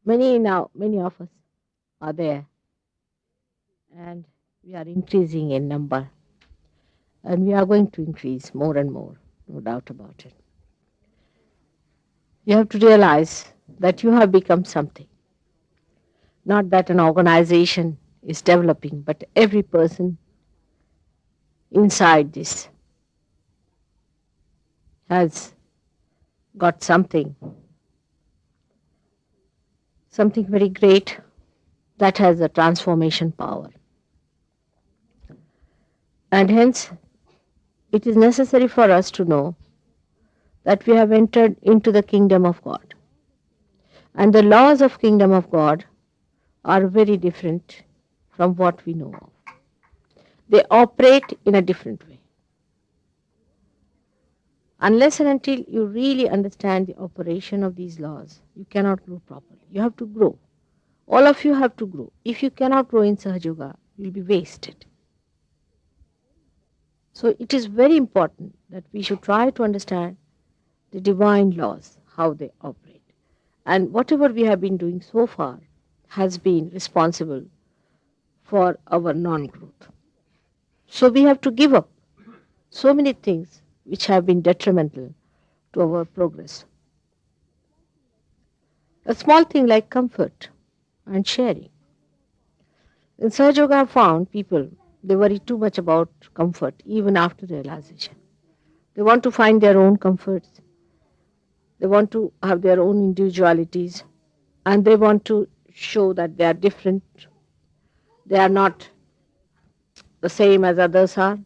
Many of us are there, and we are increasing in number, and we are going to increase more and more, no doubt about it. You have to realize that you have become something, not that an organization is developing, but every person inside this has got something very great that has a transformation power. And hence, it is necessary for us to know that we have entered into the kingdom of God. And the laws of kingdom of God are very different from what we know of. They operate in a different way. Unless and until you really understand the operation of these laws, you cannot grow properly. You have to grow. All of you have to grow. If you cannot grow in Sahaja Yoga, you will be wasted. So it is very important that we should try to understand the divine laws, how they operate. And whatever we have been doing so far has been responsible for our non-growth. So we have to give up so many things which have been detrimental to our progress. A small thing like comfort and sharing. In Sahaja Yoga, I found people, they worry too much about comfort even after realization. They want to find their own comforts. They want to have their own individualities, and they want to show that they are different. They are not the same as others are.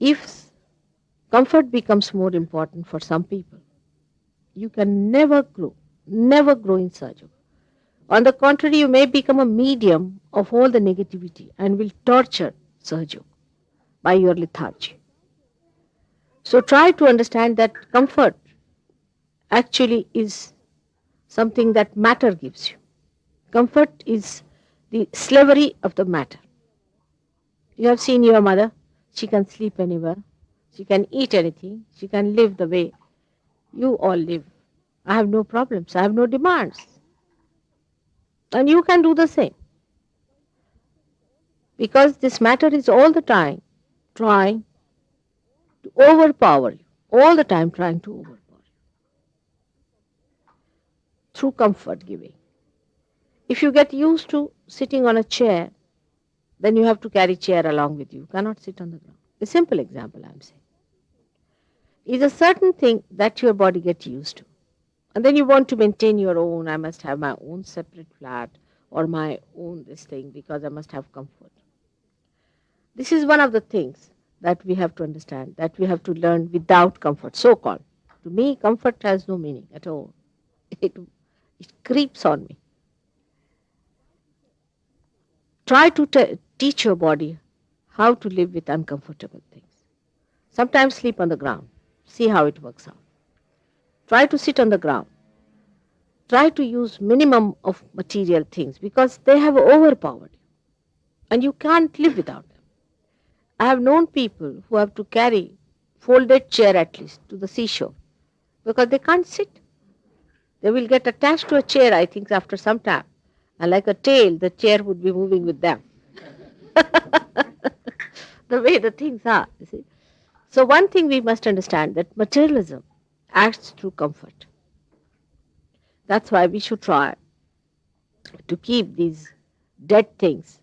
If comfort becomes more important for some people, you can never grow in Sahaja Yoga. On the contrary, you may become a medium of all the negativity and will torture Sahaja Yoga by your lethargy. So try to understand that comfort actually is something that matter gives you. Comfort is the slavery of the matter. You have seen your mother. She can sleep anywhere. She can eat anything. She can live the way you all live. I have no problems. I have no demands. And you can do the same. Because this matter is all the time trying to overpower you. All the time trying to overpower you. Through comfort giving. If you get used to sitting on a chair, then you have to carry chair along with you. You cannot sit on the ground. A simple example I am saying. Is a certain thing that your body gets used to. And then you want to maintain your own, I must have my own separate flat or my own this thing because I must have comfort. This is one of the things that we have to understand, that we have to learn without comfort, so called. To me, comfort has no meaning at all. It creeps on me. Try to teach your body how to live with uncomfortable things. Sometimes sleep on the ground. See how it works out. Try to sit on the ground. Try to use minimum of material things because they have overpowered you and you can't live without them. I have known people who have to carry folded chair at least to the seashore because they can't sit. They will get attached to a chair, I think, after some time. And like a tail, the chair would be moving with them. The way the things are, you see. So one thing we must understand that materialism acts through comfort. That's why we should try to keep these dead things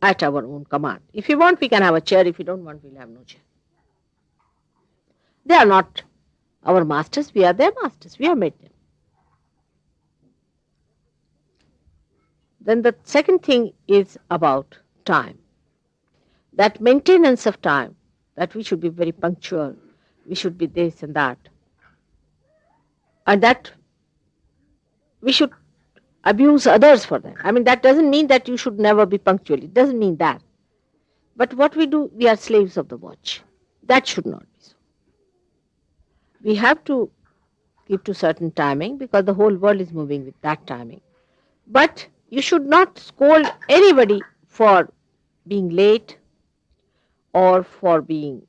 at our own command. If you want, we can have a chair. If you don't want, we'll have no chair. They are not our masters. We are their masters. We have made them. Then the second thing is about time. That maintenance of time, that we should be very punctual. We should be this and that. And that we should abuse others for that. I mean, that doesn't mean that you should never be punctual. It doesn't mean that. But what we do, we are slaves of the watch. That should not be so. We have to keep to certain timing because the whole world is moving with that timing. But you should not scold anybody for being late or for being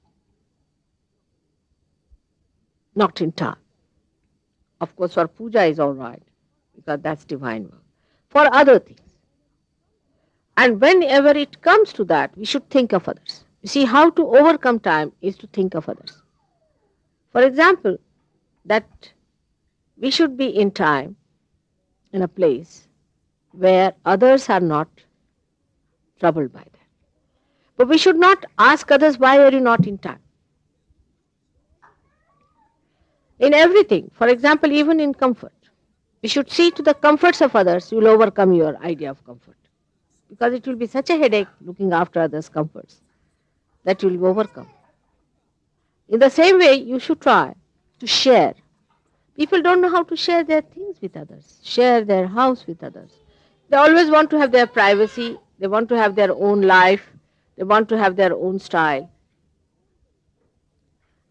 not in time. Of course, for puja is all right, because that's divine work. For other things. And whenever it comes to that, we should think of others. You see, how to overcome time is to think of others. For example, that we should be in time, in a place where others are not troubled by that. But we should not ask others, why are you not in time? In everything, for example, even in comfort, we should see to the comforts of others, you will overcome your idea of comfort. Because it will be such a headache looking after others' comforts that you will overcome. In the same way, you should try to share. People don't know how to share their things with others, share their house with others. They always want to have their privacy, they want to have their own life, they want to have their own style.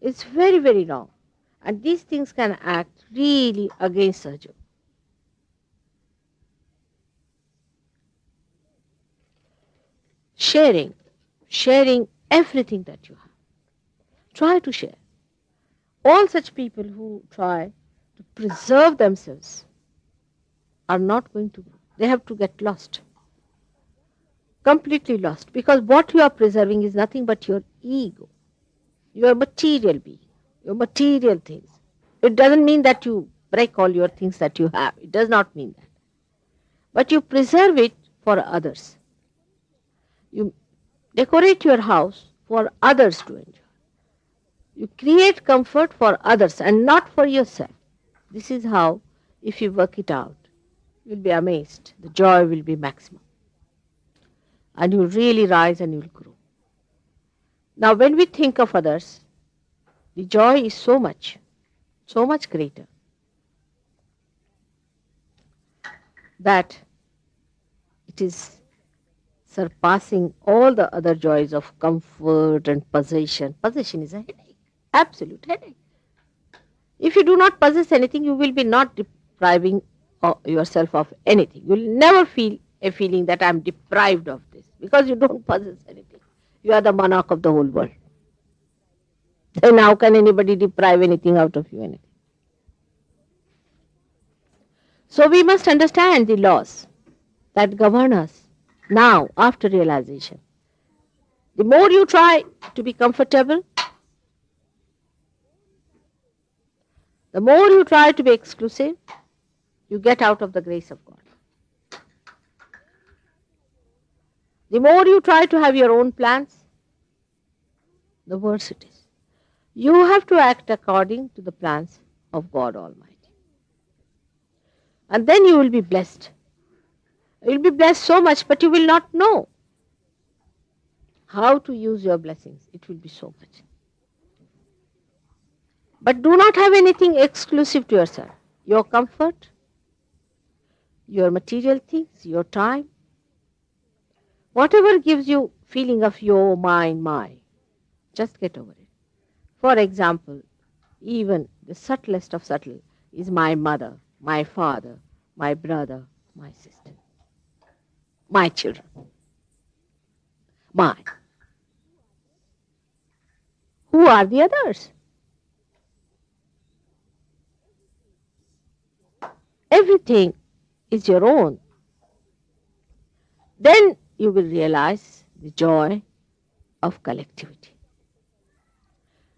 It's very, very wrong. And these things can act really against Sajam. Sharing, sharing everything that you have. Try to share. All such people who try to preserve themselves are not going to, they have to get lost. Completely lost. Because what you are preserving is nothing but your ego, your material being, your material things. It doesn't mean that you break all your things that you have. It does not mean that. But you preserve it for others. You decorate your house for others to enjoy. You create comfort for others and not for yourself. This is how, if you work it out, you'll be amazed. The joy will be maximum. And you'll really rise and you'll grow. Now, when we think of others, the joy is so much greater that it is surpassing all the other joys of comfort and possession. Possession is a headache, absolute headache. If you do not possess anything, you will be not depriving yourself of anything. You will never feel a feeling that I am deprived of this because you don't possess anything. You are the monarch of the whole world. Then how can anybody deprive anything out of you? Anything? So we must understand the laws that govern us now after realization. The more you try to be comfortable, the more you try to be exclusive, you get out of the grace of God. The more you try to have your own plans, the worse it is. You have to act according to the plans of God Almighty. And then you will be blessed. You will be blessed so much, but you will not know how to use your blessings. It will be so much. But do not have anything exclusive to yourself. Your comfort, your material things, your time, whatever gives you feeling of your, mine, my, just get over it. For example, even the subtlest of subtle is my mother, my father, my brother, my sister, my children, mine. Who are the others? Everything is your own. Then you will realize the joy of collectivity.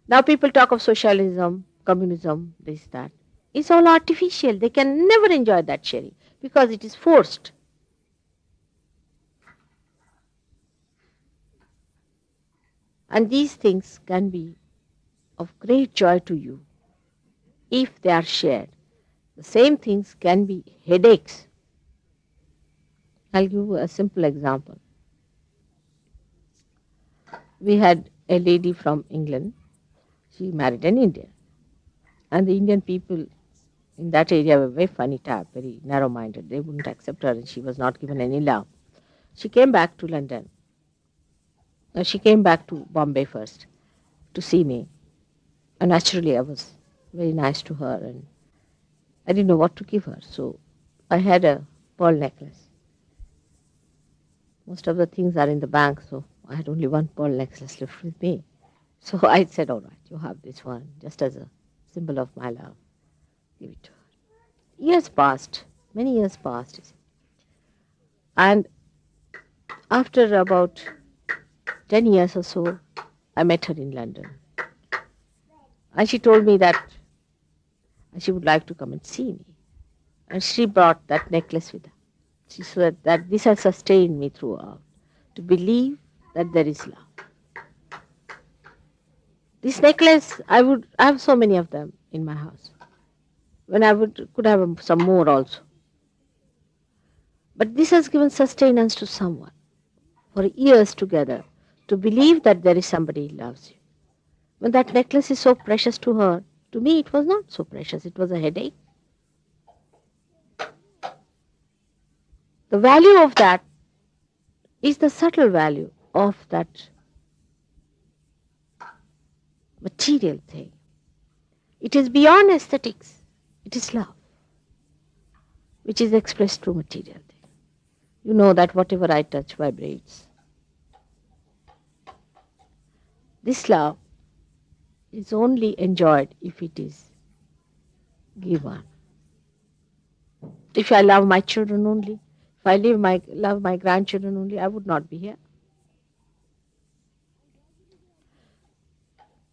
Now people talk of socialism, communism, this, that. It's all artificial. They can never enjoy that sharing because it is forced. And these things can be of great joy to you if they are shared. The same things can be headaches. I'll give you a simple example. We had a lady from England. She married an Indian. And the Indian people in that area were very funny type, very narrow-minded. They wouldn't accept her and she was not given any love. She came back to London. She came back to Bombay first to see me. And naturally I was very nice to her and I didn't know what to give her. So I had a pearl necklace. Most of the things are in the bank, so I had only one pearl necklace left with me. So I said, all right, you have this one, just as a symbol of my love. Give it to her. Years passed, many years passed. And after about 10 years or so, I met her in London. And she told me that she would like to come and see me. And she brought that necklace with her. She said that this has sustained me throughout, to believe that there is love. This necklace, I have so many of them in my house. When I could have some more also. But this has given sustenance to someone for years together, to believe that there is somebody who loves you. When that necklace is so precious to her, to me it was not so precious, it was a headache. The value of that is the subtle value of that material thing. It is beyond aesthetics, it is love, which is expressed through material thing. You know that whatever I touch vibrates. This love is only enjoyed if it is given. If I love my children only, if I love my grandchildren only, I would not be here.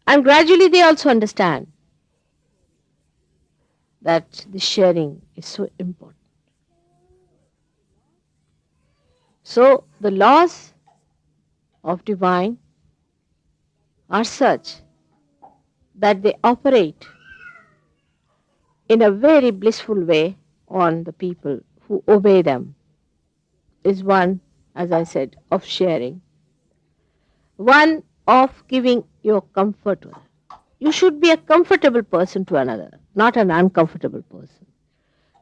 And gradually they also understand that the sharing is so important. So the laws of divine are such that they operate in a very blissful way on the people who obey them. Is one, as I said, of sharing, one of giving your comfort to others. You should be a comfortable person to another, not an uncomfortable person.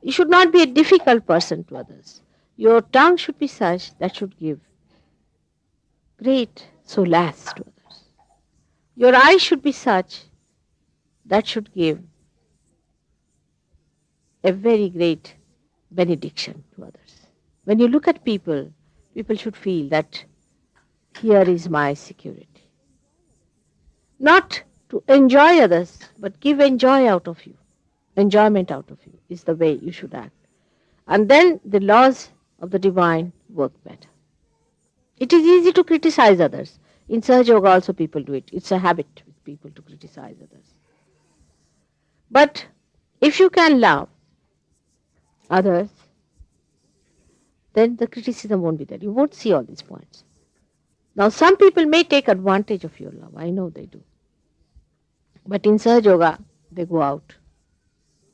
You should not be a difficult person to others. Your tongue should be such that should give great solace to others. Your eyes should be such that should give a very great benediction to others. When you look at people, people should feel that here is my security. Not to enjoy others, but give enjoyment out of you is the way you should act. And then the laws of the divine work better. It is easy to criticize others. In Sahaja Yoga also people do it. It's a habit with people to criticize others. But if you can love others, then the criticism won't be there. You won't see all these points. Now some people may take advantage of your love. I know they do. But in Sahaja Yoga, they go out.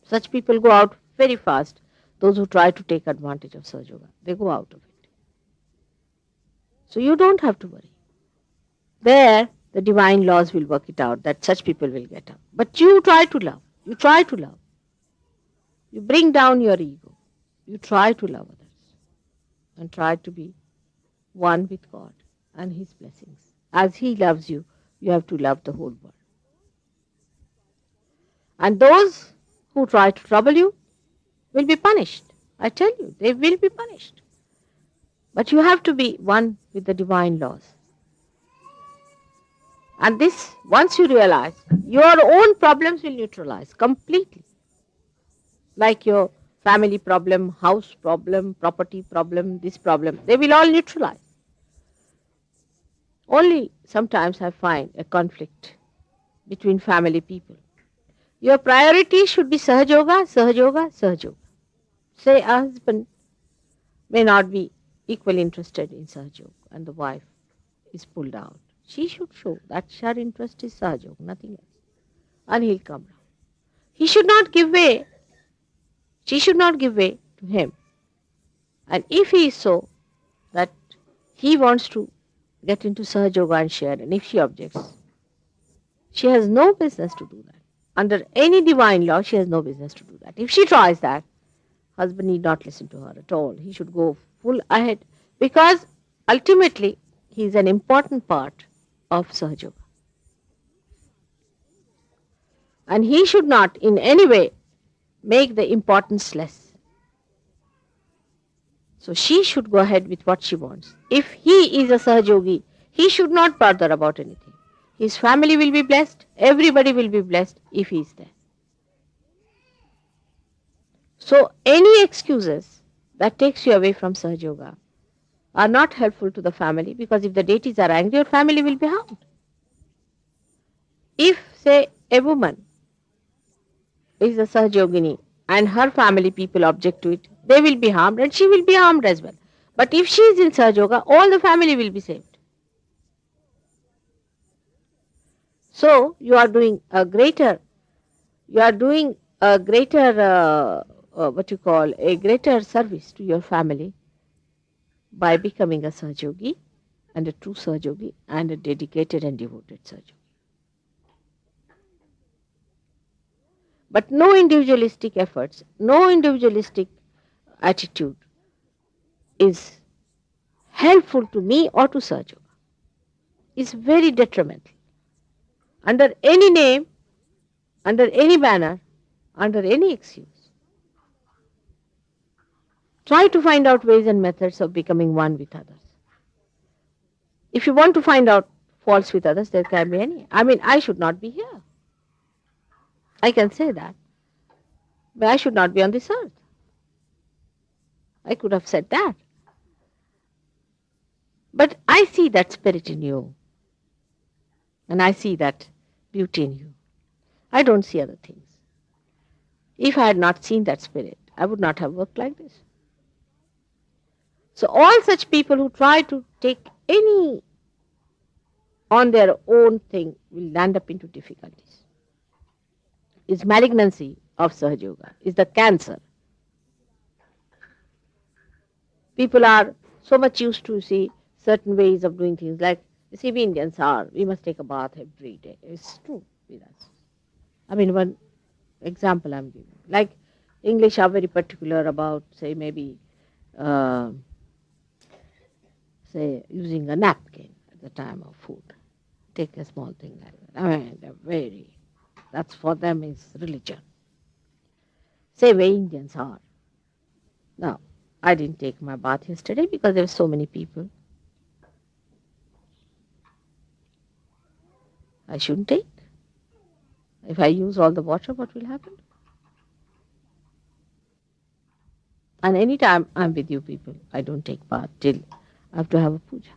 Such people go out very fast. Those who try to take advantage of Sahaja Yoga, they go out of it. So you don't have to worry. There, the divine laws will work it out that such people will get out. But you try to love. You try to love. You bring down your ego. You try to love others. And try to be one with God and His blessings. As He loves you, you have to love the whole world. And those who try to trouble you will be punished. I tell you, they will be punished. But you have to be one with the divine laws. And this, once you realize, your own problems will neutralize completely. Like your family problem, house problem, property problem, this problem, they will all neutralize. Only sometimes I find a conflict between family people. Your priority should be Sahaja Yoga, Sahaja Yoga, Sahaja Yoga. Say a husband may not be equally interested in Sahaja Yoga and the wife is pulled out. She should show that her interest is Sahaja Yoga, nothing else. And he'll come round. He should not give way. She should not give way to him. And if he is so that he wants to get into Sahaja Yoga and share, and if she objects, she has no business to do that. Under any divine law, she has no business to do that. If she tries that, husband need not listen to her at all. He should go full ahead because ultimately he is an important part of Sahaja Yoga. And he should not in any way make the importance less. So she should go ahead with what she wants. If he is a Sahaja Yogi, he should not bother about anything. His family will be blessed. Everybody will be blessed if he is there. So any excuses that takes you away from Sahaja Yoga are not helpful to the family, because if the deities are angry, your family will be harmed. If, say, a woman is a Sahajogini and her family people object to it, they will be harmed and she will be harmed as well. But if she is in Sahaja, all the family will be saved. So you are doing a greater, what you call, a greater service to your family by becoming a Sahajogi and a true Sahajogi and a dedicated and devoted Sahajogi. But no individualistic efforts, no individualistic attitude is helpful to me or to Sahaja. Is very detrimental. Under any name, under any banner, under any excuse. Try to find out ways and methods of becoming one with others. If you want to find out faults with others, there can be any. I mean, I should not be here. I can say that. But I should not be on this earth. I could have said that. But I see that spirit in you. And I see that beauty in you. I don't see other things. If I had not seen that spirit, I would not have worked like this. So all such people who try to take any on their own thing will land up into difficulties. Is malignancy of Sahaja Yoga, is the cancer. People are so much used to see certain ways of doing things, like you see we Indians are, we must take a bath every day. It's true with us. I mean, one example I'm giving. Like English are very particular about, say, maybe uh, say using a napkin at the time of food. Take a small thing like that. I mean, that's for them is religion. Same way Indians are. Now, I didn't take my bath yesterday because there were so many people. I shouldn't take. If I use all the water, what will happen? And anytime I'm with you people, I don't take bath till I have to have a puja.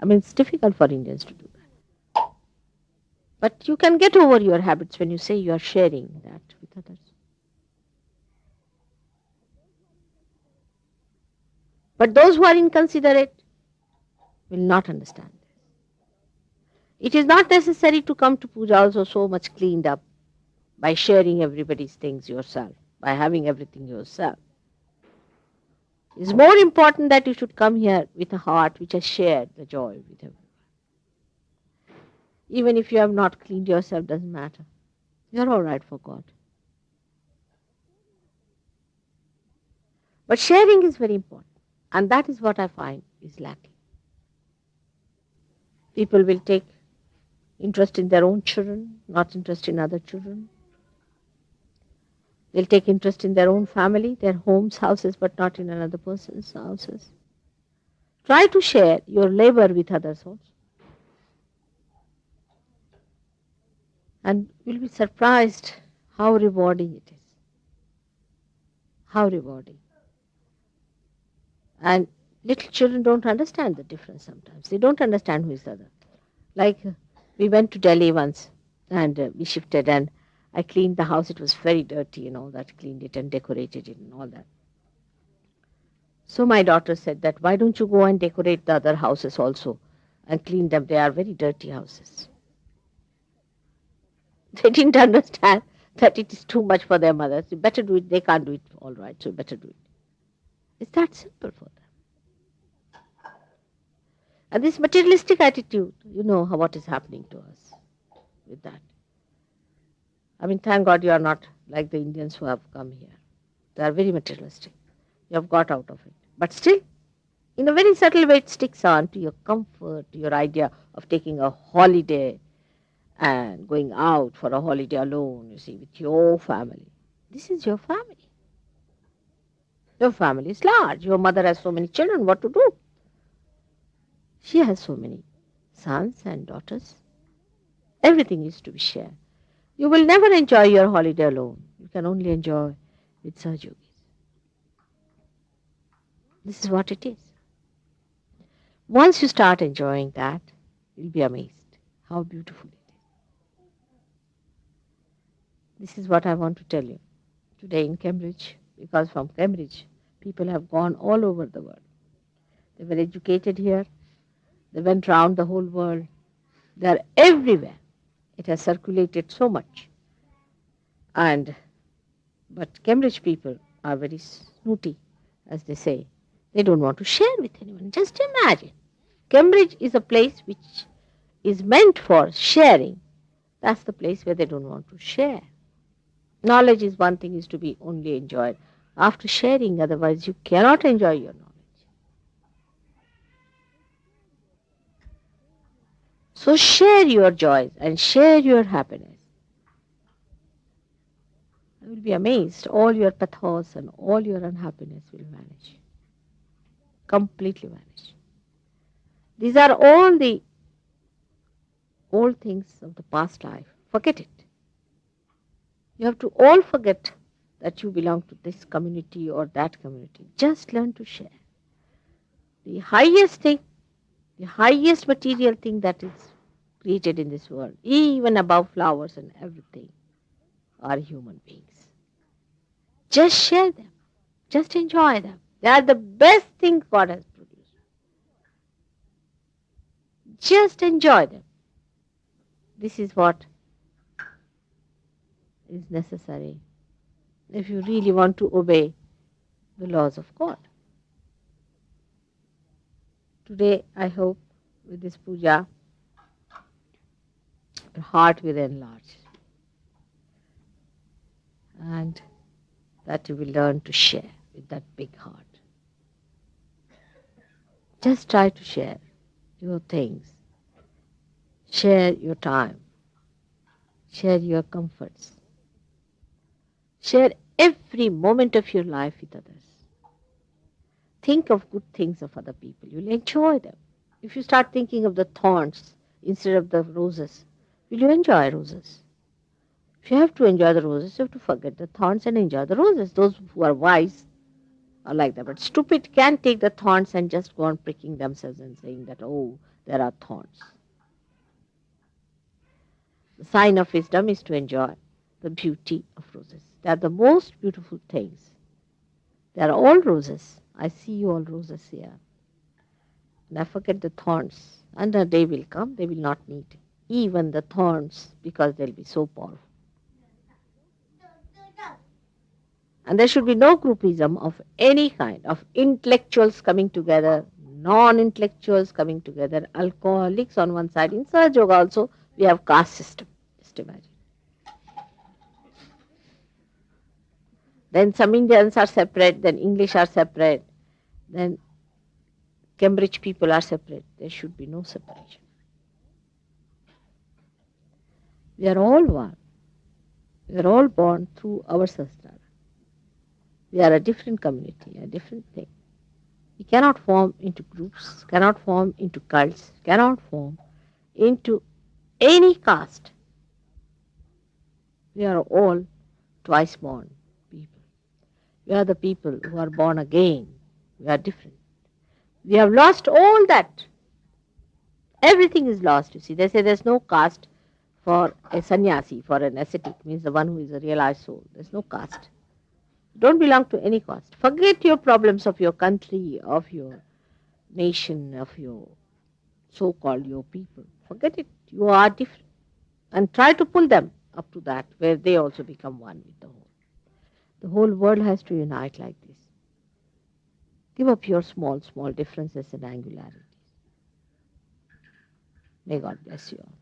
I mean, it's difficult for Indians to do that. But you can get over your habits when you say you are sharing that with others. But those who are inconsiderate will not understand this. It is not necessary to come to puja also so much cleaned up by sharing everybody's things yourself, by having everything yourself. It's more important that you should come here with a heart which has shared the joy with everyone. Even if you have not cleaned yourself, doesn't matter. You're all right for God. But sharing is very important. And that is what I find is lacking. People will take interest in their own children, not interest in other children. They'll take interest in their own family, their homes, houses, but not in another person's houses. Try to share your labor with others also. And you'll be surprised how rewarding it is. How rewarding. And little children don't understand the difference sometimes. They don't understand who is the other. Like we went to Delhi once and we shifted and I cleaned the house. It was very dirty and all that. Cleaned it and decorated it and all that. So my daughter said that, why don't you go and decorate the other houses also and clean them? They are very dirty houses. They didn't understand that it is too much for their mothers. You better do it. They can't do it all right, so you better do it. It's that simple for them. And this materialistic attitude, you know what is happening to us with that. I mean, thank God you are not like the Indians who have come here. They are very materialistic. You have got out of it. But still, in a very subtle way, it sticks on to your comfort, to your idea of taking a holiday and going out for a holiday alone, you see, with your family. This is your family. Your family is large. Your mother has so many children. What to do? She has so many sons and daughters. Everything is to be shared. You will never enjoy your holiday alone. You can only enjoy with Sahajogis. This is what it is. Once you start enjoying that, you'll be amazed how beautiful it is. This is what I want to tell you today in Cambridge, because from Cambridge, people have gone all over the world. They were educated here, they went round the whole world, they are everywhere. It has circulated so much. But Cambridge people are very snooty, as they say. They don't want to share with anyone. Just imagine. Cambridge is a place which is meant for sharing. That's the place where they don't want to share. Knowledge is one thing, is to be only enjoyed after sharing, otherwise you cannot enjoy your knowledge. So share your joys and share your happiness. You will be amazed. All your pathos and all your unhappiness will vanish. Completely vanish. These are all the old things of the past life. Forget it. You have to all forget that you belong to this community or that community. Just learn to share. The highest thing, the highest material thing that is created in this world, even above flowers and everything, are human beings. Just share them. Just enjoy them. They are the best thing God has produced. Just enjoy them. This is what is necessary if you really want to obey the laws of God. Today, I hope with this puja, your heart will enlarge and that you will learn to share with that big heart. Just try to share your things, share your time, share your comforts, share every moment of your life with others. Think of good things of other people. You'll enjoy them. If you start thinking of the thorns instead of the roses, will you enjoy roses? If you have to enjoy the roses, you have to forget the thorns and enjoy the roses. Those who are wise are like that. But stupid can take the thorns and just go on pricking themselves and saying that, oh, there are thorns. The sign of wisdom is to enjoy the beauty of roses. They are the most beautiful things. They are all roses. I see you all roses here. And I forget the thorns. And a day will come, they will not need even the thorns because they'll be so powerful. And there should be no groupism of any kind, of intellectuals coming together, non-intellectuals coming together, alcoholics on one side. In Sahaja Yoga also, we have caste system. Just imagine. Then some Indians are separate, then English are separate, then Cambridge people are separate. There should be no separation. We are all one. We are all born through our sastara. We are a different community, a different thing. We cannot form into groups, cannot form into cults, cannot form into any caste. We are all twice born people. We are the people who are born again. We are different. We have lost all that. Everything is lost, you see. They say there's no caste for a sannyasi, for an ascetic, means the one who is a realized soul. There's no caste. Don't belong to any caste. Forget your problems of your country, of your nation, of your so-called your people. Forget it. You are different. And try to pull them up to that, where they also become one with the whole. The whole world has to unite like this. Give up your small, small differences and angularities. May God bless you all.